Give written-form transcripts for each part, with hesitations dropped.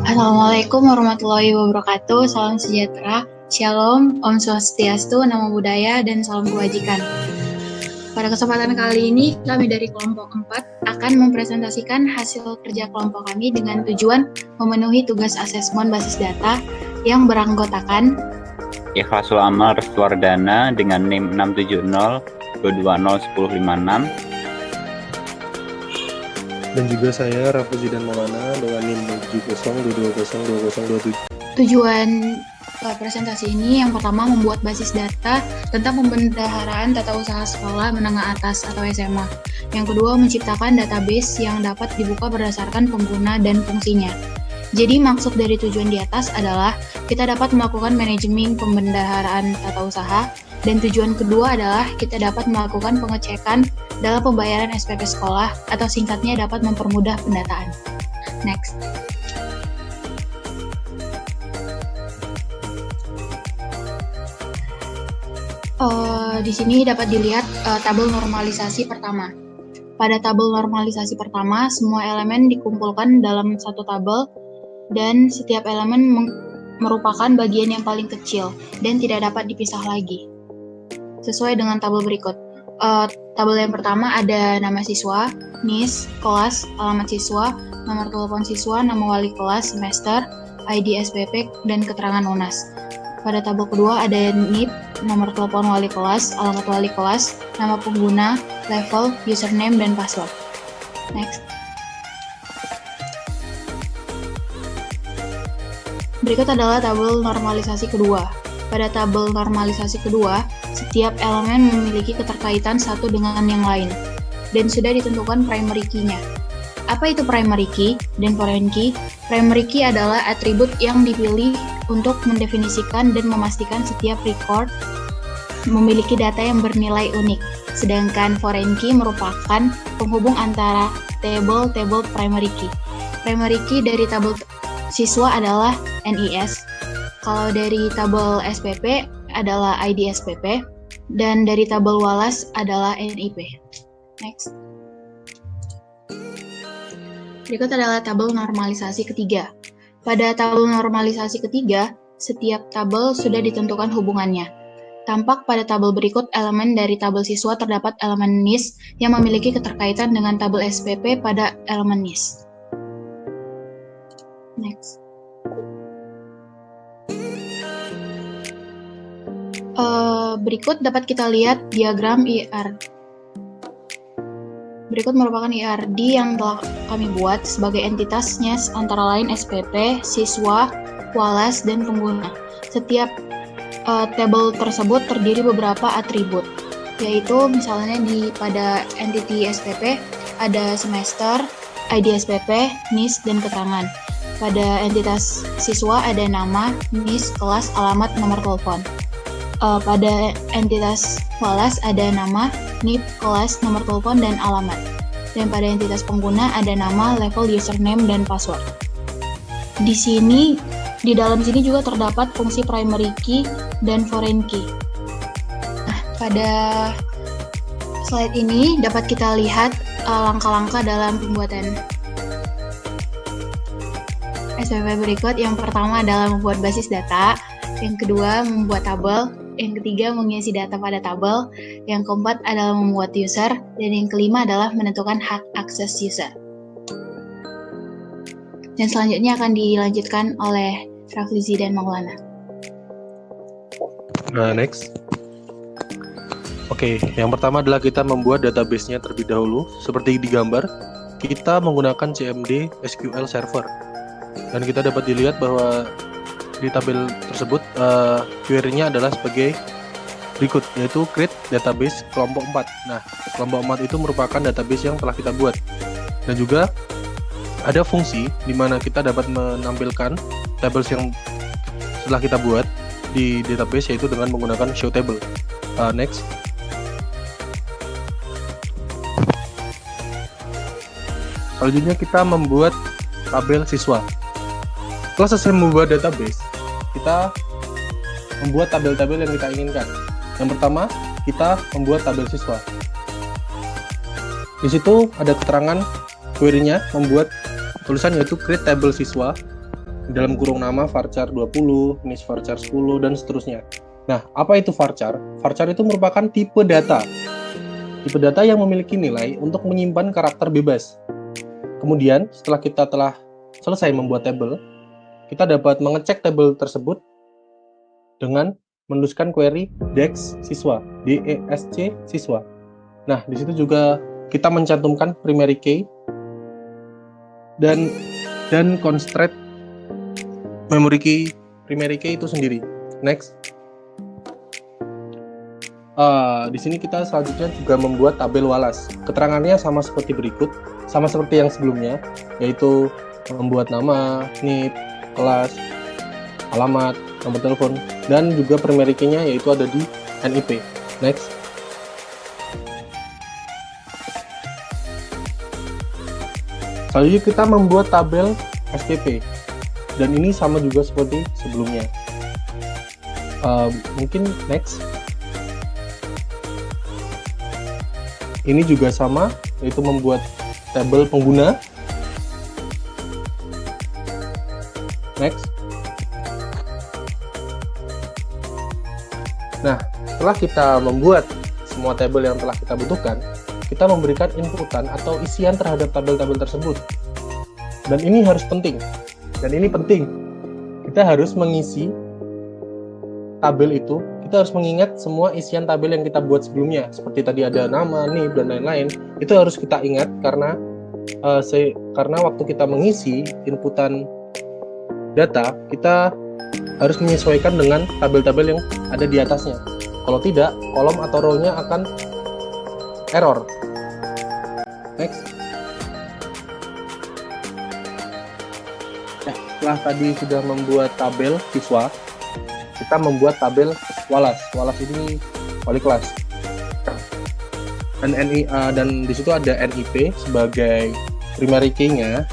Assalamualaikum warahmatullahi wabarakatuh. Salam sejahtera, Shalom, Om Swastiastu, Namo Buddhaya, dan salam kebajikan. Pada kesempatan kali ini, kami dari kelompok 4 akan mempresentasikan hasil kerja kelompok kami dengan tujuan memenuhi tugas asesmen basis data yang beranggotakan Ikhlasul Amal Restuardana dengan NIM 670220156 dan juga saya Rafuzi dan Maulana dengan NIM 7022202027. Tujuan presentasi ini yang pertama membuat basis data tentang pembendaharaan tata usaha sekolah menengah atas atau SMA. Yang kedua menciptakan database yang dapat dibuka berdasarkan pengguna dan fungsinya. Jadi maksud dari tujuan di atas adalah kita dapat melakukan manajemen pembendaharaan tata usaha, dan tujuan kedua adalah kita dapat melakukan pengecekan dalam pembayaran SPP sekolah atau singkatnya dapat mempermudah pendataan. Next. Di sini dapat dilihat tabel normalisasi pertama. Pada tabel normalisasi pertama, semua elemen dikumpulkan dalam satu tabel dan setiap elemen merupakan bagian yang paling kecil dan tidak dapat dipisah lagi. Sesuai dengan tabel berikut. Tabel yang pertama ada nama siswa, NIS, kelas, alamat siswa, nomor telepon siswa, nama wali kelas, semester, ID SPP, dan keterangan UNAS. Pada tabel kedua ada NIP, nomor telepon wali kelas, alamat wali kelas, nama pengguna, level, username, dan password. Next. Berikut adalah tabel normalisasi kedua. Pada tabel normalisasi kedua, setiap elemen memiliki keterkaitan satu dengan yang lain, dan sudah ditentukan primary key-nya. Apa itu primary key dan foreign key? Primary key adalah atribut yang dipilih untuk mendefinisikan dan memastikan setiap record memiliki data yang bernilai unik, sedangkan foreign key merupakan penghubung antara table primary key. Primary key dari tabel siswa adalah NIS, kalau dari tabel SPP adalah ID SPP, dan dari tabel walas adalah NIP. Next. Berikut adalah tabel normalisasi ketiga. Pada tabel normalisasi ketiga, setiap tabel sudah ditentukan hubungannya. Tampak pada tabel berikut elemen dari tabel siswa terdapat elemen NIS yang memiliki keterkaitan dengan tabel SPP pada elemen NIS. Next. Berikut dapat kita lihat diagram IRD. Berikut merupakan IRD yang telah kami buat sebagai entitasnya antara lain SPP, siswa, walas, dan pengguna. Setiap tabel tersebut terdiri beberapa atribut, yaitu misalnya pada entity SPP ada semester, ID SPP, NIS, dan keterangan. Pada entitas siswa ada nama, NIS, kelas, alamat, nomor telepon. Pada entitas walas ada nama, NIP, kelas, nomor telepon, dan alamat. Dan pada entitas pengguna ada nama, level, username, dan password. Di dalam sini juga terdapat fungsi primary key dan foreign key. Nah, pada slide ini dapat kita lihat langkah-langkah dalam pembuatan SPP berikut. Yang pertama adalah membuat basis data, yang kedua membuat tabel, yang ketiga mengisi data pada tabel, yang keempat adalah membuat user, dan yang kelima adalah menentukan hak akses user. Dan selanjutnya akan dilanjutkan oleh Rafuzi dan Maulana. Nah, next. Oke, yang pertama adalah kita membuat database-nya terlebih dahulu. Seperti di gambar, kita menggunakan CMD SQL Server. Dan kita dapat dilihat bahwa di tabel tersebut query-nya adalah sebagai berikut, yaitu create database kelompok 4. Nah, kelompok 4 itu merupakan database yang telah kita buat. Dan juga ada fungsi di mana kita dapat menampilkan tables yang setelah kita buat di database, yaitu dengan menggunakan show table. Next. Selanjutnya kita membuat tabel siswa. Setelah selesai membuat database, kita membuat tabel-tabel yang kita inginkan. Yang pertama, kita membuat tabel siswa. Di situ ada keterangan query-nya membuat tulisan yaitu create table siswa. dalam kurung nama varchar 20, ini varchar 10 dan seterusnya. Nah, apa itu varchar? Varchar itu merupakan tipe data. Tipe data yang memiliki nilai untuk menyimpan karakter bebas. Kemudian, setelah kita telah selesai membuat tabel, kita dapat mengecek tabel tersebut dengan menuliskan query desc siswa, DESC siswa. Nah, di situ juga kita mencantumkan primary key dan constraint primary key itu sendiri. Next. Di sini kita selanjutnya juga membuat tabel Wallace. Keterangannya sama seperti berikut, sama seperti yang sebelumnya, yaitu membuat nama, NIP, kelas, alamat, nomor telepon, dan juga primary key-nya yaitu ada di NIP. Next. Selanjutnya kita membuat tabel SPP, dan ini sama juga seperti sebelumnya. Mungkin next. Ini juga sama, yaitu membuat tabel pengguna. Next. Nah, setelah kita membuat semua tabel yang telah kita butuhkan, kita memberikan inputan atau isian terhadap tabel-tabel tersebut. Dan ini harus penting. Dan ini penting. Kita harus mengisi tabel itu, kita harus mengingat semua isian tabel yang kita buat sebelumnya. Seperti tadi ada nama, NIP, dan lain-lain. Itu harus kita ingat karena waktu kita mengisi inputan data, kita harus menyesuaikan dengan tabel-tabel yang ada di atasnya. Kalau tidak, kolom atau row-nya akan error. Next. Nah, setelah tadi sudah membuat tabel siswa, kita membuat tabel Wallace. Wallace ini wali kelas. Dan di situ ada NIP sebagai primary key-nya.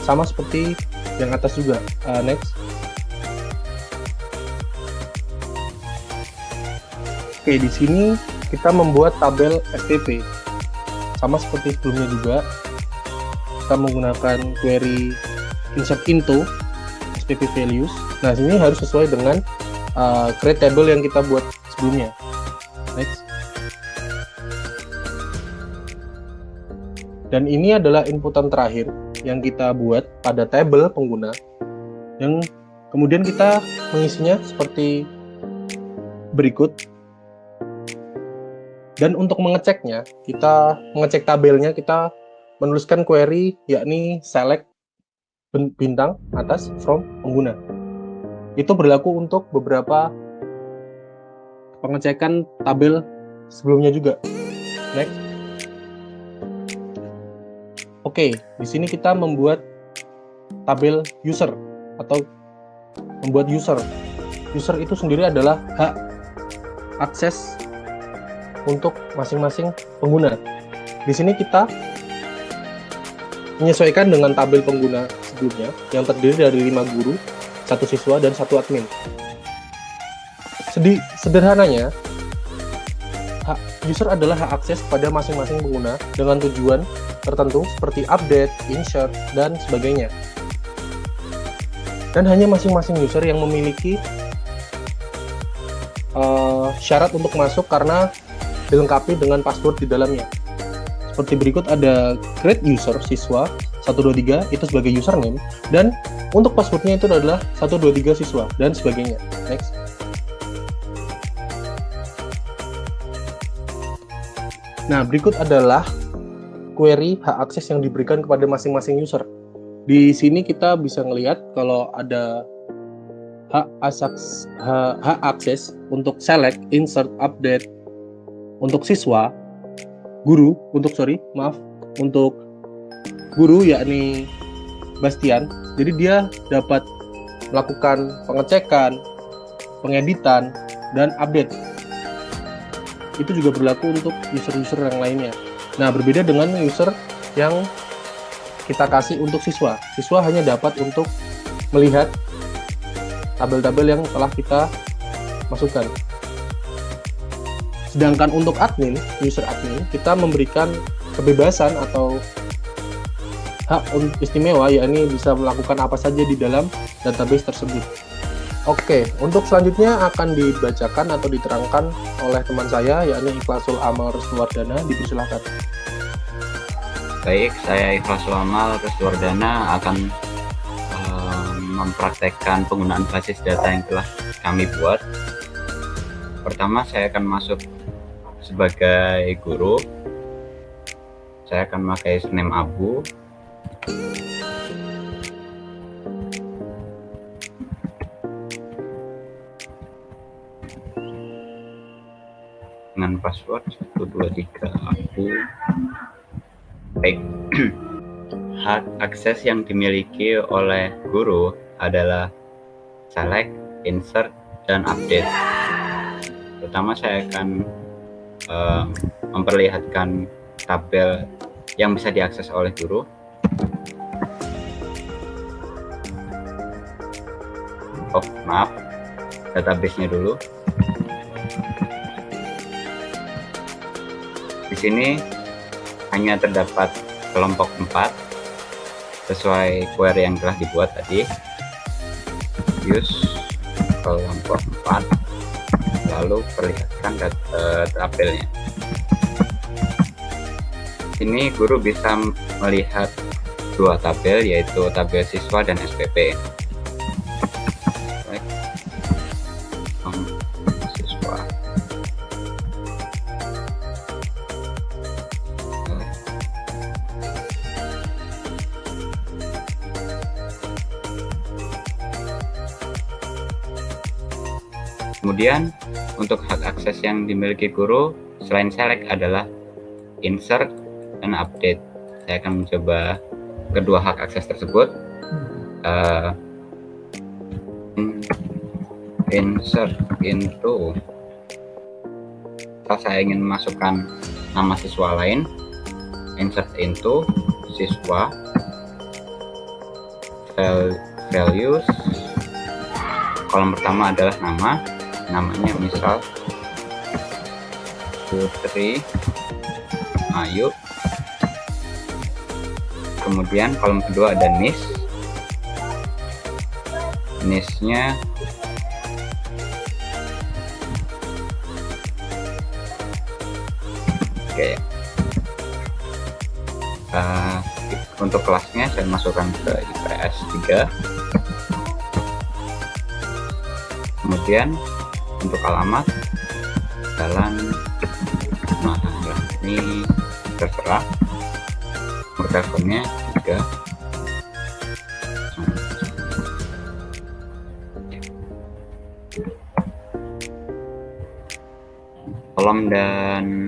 Sama seperti yang atas juga. Next. Oke, di sini kita membuat tabel SPP. Sama seperti sebelumnya juga. Kita menggunakan query insert into SPP values. Nah, sini harus sesuai dengan create table yang kita buat sebelumnya. Next. Dan ini adalah inputan terakhir yang kita buat pada tabel pengguna, yang kemudian kita mengisinya seperti berikut. Dan untuk mengeceknya, kita mengecek tabelnya, kita menuliskan query yakni select bintang atas from pengguna. Itu berlaku untuk beberapa pengecekan tabel sebelumnya juga. Next. Oke, di sini kita membuat tabel user atau membuat user. User itu sendiri adalah hak akses untuk masing-masing pengguna. Di sini kita menyesuaikan dengan tabel pengguna sebelumnya yang terdiri dari 5 guru, 1 siswa, dan 1 admin. Sederhananya, hak user adalah hak akses pada masing-masing pengguna dengan tujuan tertentu seperti update, insert, dan sebagainya. Dan hanya masing-masing user yang memiliki syarat untuk masuk karena dilengkapi dengan password di dalamnya. Seperti berikut ada create user siswa 123 itu sebagai username, dan untuk passwordnya itu adalah 123 siswa dan sebagainya. Next. Nah, berikut adalah query hak akses yang diberikan kepada masing-masing user. Di sini kita bisa melihat kalau ada hak akses untuk select, insert, update untuk siswa, untuk guru yakni Bastian. Jadi dia dapat melakukan pengecekan, pengeditan, dan update. Itu juga berlaku untuk user-user yang lainnya. Nah, berbeda dengan user yang kita kasih untuk siswa. Siswa hanya dapat untuk melihat tabel-tabel yang telah kita masukkan. Sedangkan untuk admin, user admin, kita memberikan kebebasan atau hak istimewa, yakni bisa melakukan apa saja di dalam database tersebut. Oke, untuk selanjutnya akan dibacakan atau diterangkan oleh teman saya, yakni Ikhlasul Amal Restuwardana. Dipersilahkan. Baik, saya Ikhlasul Amal Restuwardana akan mempraktekkan penggunaan basis data yang telah kami buat. Pertama, saya akan masuk sebagai guru. Saya akan memakai username Abu. Dengan password 123 Abu. Baik. Hak akses yang dimiliki oleh guru adalah select, insert, dan update. Pertama, saya akan memperlihatkan tabel yang bisa diakses oleh guru. Oh, maaf, database-nya dulu. Di sini hanya terdapat kelompok 4 sesuai query yang telah dibuat tadi. Use kelompok 4, lalu perlihatkan tabelnya. Ini guru bisa melihat dua tabel, yaitu tabel siswa dan SPP. Siswa. Kemudian untuk hak akses yang dimiliki guru selain select adalah insert dan update. Saya akan mencoba kedua hak akses tersebut. Insert into, kalau saya ingin memasukkan nama siswa lain, insert into siswa, values, kolom pertama adalah namanya misal Putri Ayu. Kemudian kolom kedua ada NIS-nya oke. Untuk kelasnya saya masukkan ke IPS 3. Kemudian untuk alamat Jalan ini terserah. Nomor teleponnya 3. Kolom dan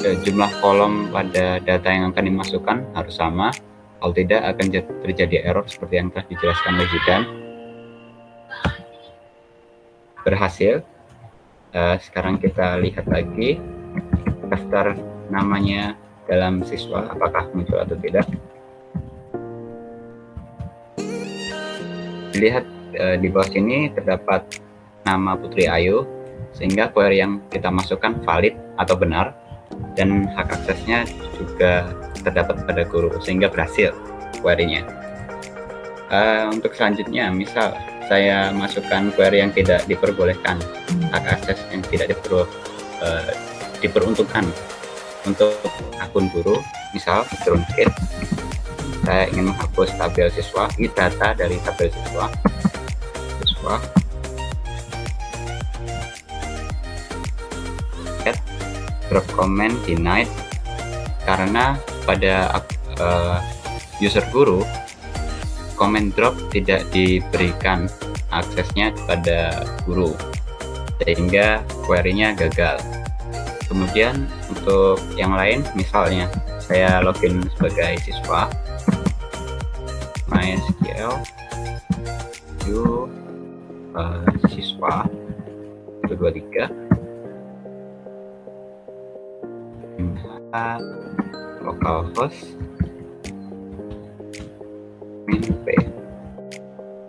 jumlah kolom pada data yang akan dimasukkan harus sama. Kalau tidak akan terjadi error seperti yang telah dijelaskan oleh Zidan. Berhasil. Sekarang kita lihat lagi daftar namanya dalam siswa apakah muncul atau tidak. Dilihat di bawah sini terdapat nama Putri Ayu, sehingga query yang kita masukkan valid atau benar, dan hak aksesnya juga terdapat pada guru, sehingga berhasil query-nya. Untuk selanjutnya, misal saya masukkan query yang tidak diperbolehkan, hak akses yang tidak diperuntukkan untuk akun guru, misal truncate. Saya ingin menghapus tabel siswa, ini data dari tabel siswa, drop comment denied, karena pada user guru comment drop tidak diberikan aksesnya kepada guru, sehingga query-nya gagal. Kemudian untuk yang lain, misalnya saya login sebagai siswa, MySQL siswa 123 localhost p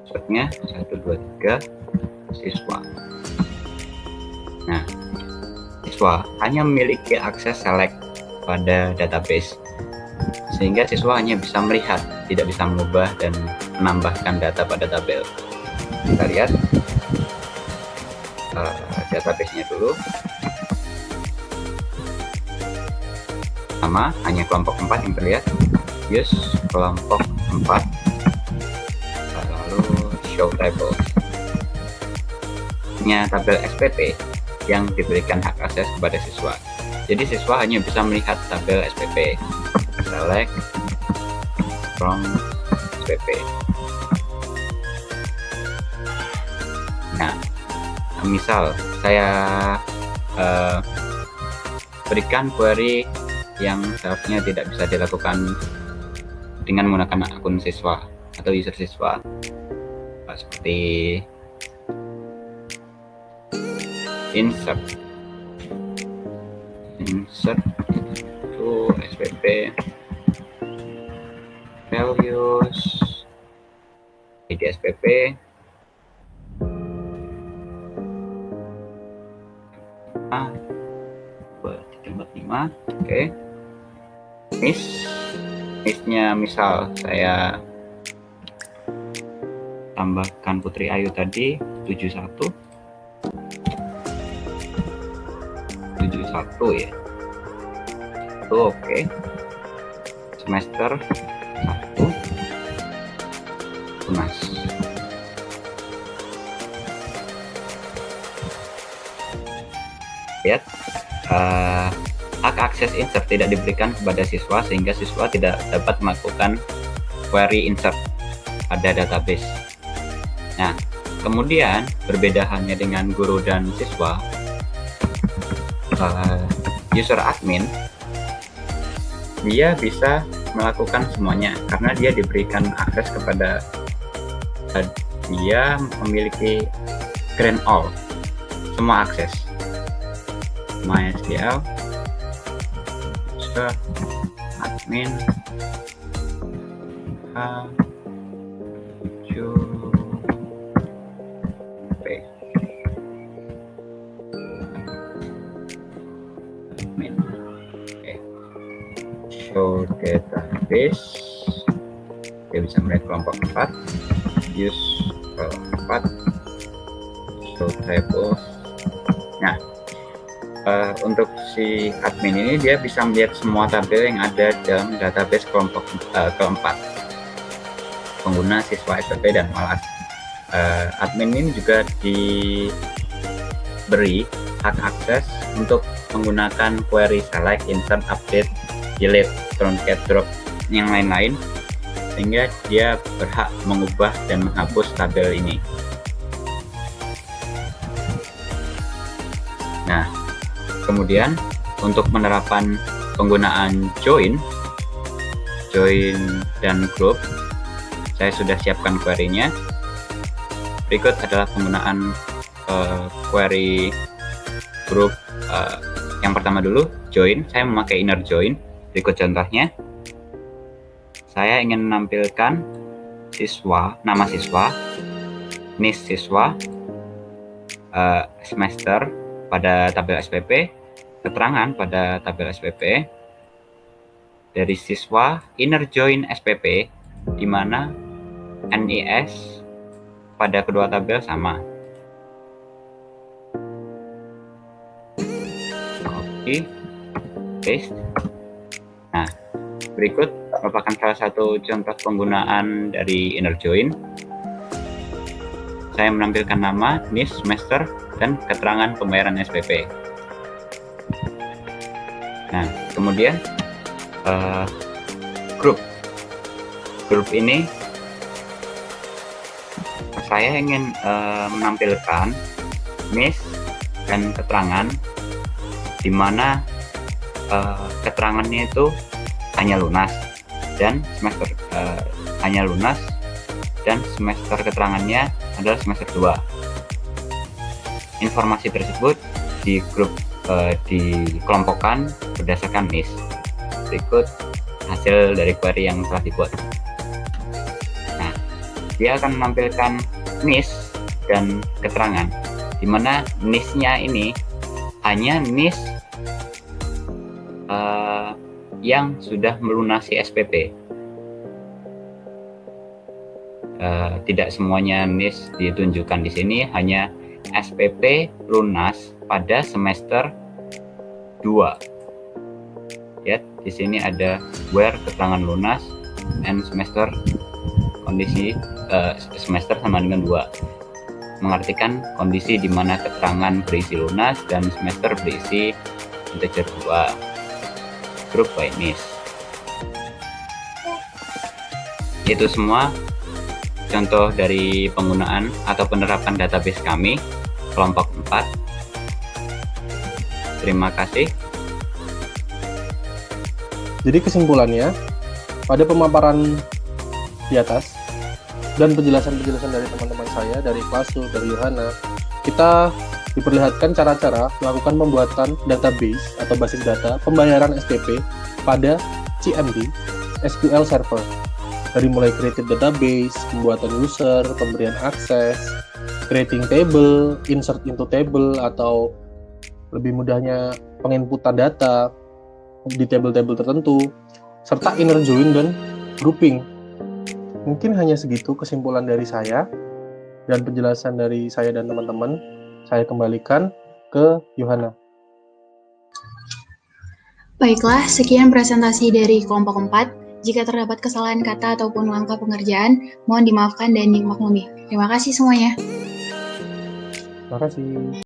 passwordnya 123 siswa. Nah, siswa hanya memiliki akses select pada database, sehingga siswa hanya bisa melihat, tidak bisa mengubah dan menambahkan data pada tabel. Kita lihat database-nya dulu. Sama, hanya kelompok 4 yang terlihat. Use kelompok 4, lalu show tables. Hanya tabel SPP yang diberikan hak akses kepada siswa. Jadi siswa hanya bisa melihat tabel SPP. Select from SPP. Nah, misal saya berikan query yang seharusnya tidak bisa dilakukan dengan menggunakan akun siswa atau user siswa, seperti insert to SPP values id SPP oke. Miss-nya misal saya tambahkan Putri Ayu tadi 71 ya. Itu oke. Semester 1 tunas. Lihat, hak akses insert tidak diberikan kepada siswa sehingga siswa tidak dapat melakukan query insert pada database. Nah, kemudian berbeda halnya dengan guru dan siswa, user admin dia bisa melakukan semuanya karena dia diberikan akses kepada dia memiliki grant all, semua akses MySQL user admin show database, dia bisa melihat kelompok 4, use kelompok 4, show tables. Nah, untuk si admin ini dia bisa melihat semua tabel yang ada dalam database kelompok keempat, pengguna siswa SPP dan malas. Admin ini juga diberi hak akses untuk menggunakan query select, insert, update, delete, truncate, drop, yang lain-lain, sehingga dia berhak mengubah dan menghapus tabel ini. Nah, kemudian untuk penerapan penggunaan join dan group, saya sudah siapkan query-nya. Berikut adalah penggunaan query group. Yang pertama dulu, join. Saya memakai inner join. Berikut contohnya. Saya ingin menampilkan siswa, nama siswa, NIS siswa, semester pada tabel SPP, keterangan pada tabel SPP, dari siswa inner join SPP, di mana NIS pada kedua tabel sama. Copy, paste. Nah, berikut merupakan salah satu contoh penggunaan dari inner join. Saya menampilkan nama, NIS, semester, dan keterangan pembayaran SPP. Nah, kemudian grup ini saya ingin menampilkan NIS dan keterangan, di mana keterangannya itu hanya lunas dan semester dan semester keterangannya adalah semester 2. Informasi tersebut di grup dikelompokkan berdasarkan NIS. Berikut hasil dari query yang telah dibuat. Nah, dia akan menampilkan NIS dan keterangan, di mana NIS-nya ini hanya NIS yang sudah melunasi SPP. Tidak semuanya NIS ditunjukkan di sini, hanya SPP lunas pada semester 2. Ya, di sini ada where keterangan lunas and semester kondisi semester sama dengan 2. Mengartikan kondisi di mana keterangan berisi lunas dan semester berisi integer 2. Group by NIS. Itu semua contoh dari penggunaan atau penerapan database kami, kelompok 4. Terima kasih. Jadi kesimpulannya, pada pemaparan di atas dan penjelasan-penjelasan dari teman-teman saya, dari Klasu, dari Yohana, kita diperlihatkan cara-cara melakukan pembuatan database atau basis data pembayaran SPP pada CMD SQL Server. Dari mulai creative database, pembuatan user, pemberian akses, creating table, insert into table, atau lebih mudahnya penginputan data di table-table tertentu, serta inner join dan grouping. Mungkin hanya segitu kesimpulan dari saya dan penjelasan dari saya dan teman-teman. Saya kembalikan ke Yohana. Baiklah, sekian presentasi dari kelompok 4. Jika terdapat kesalahan kata ataupun langkah pengerjaan, mohon dimaafkan dan dimaklumi. Terima kasih semuanya. Terima kasih.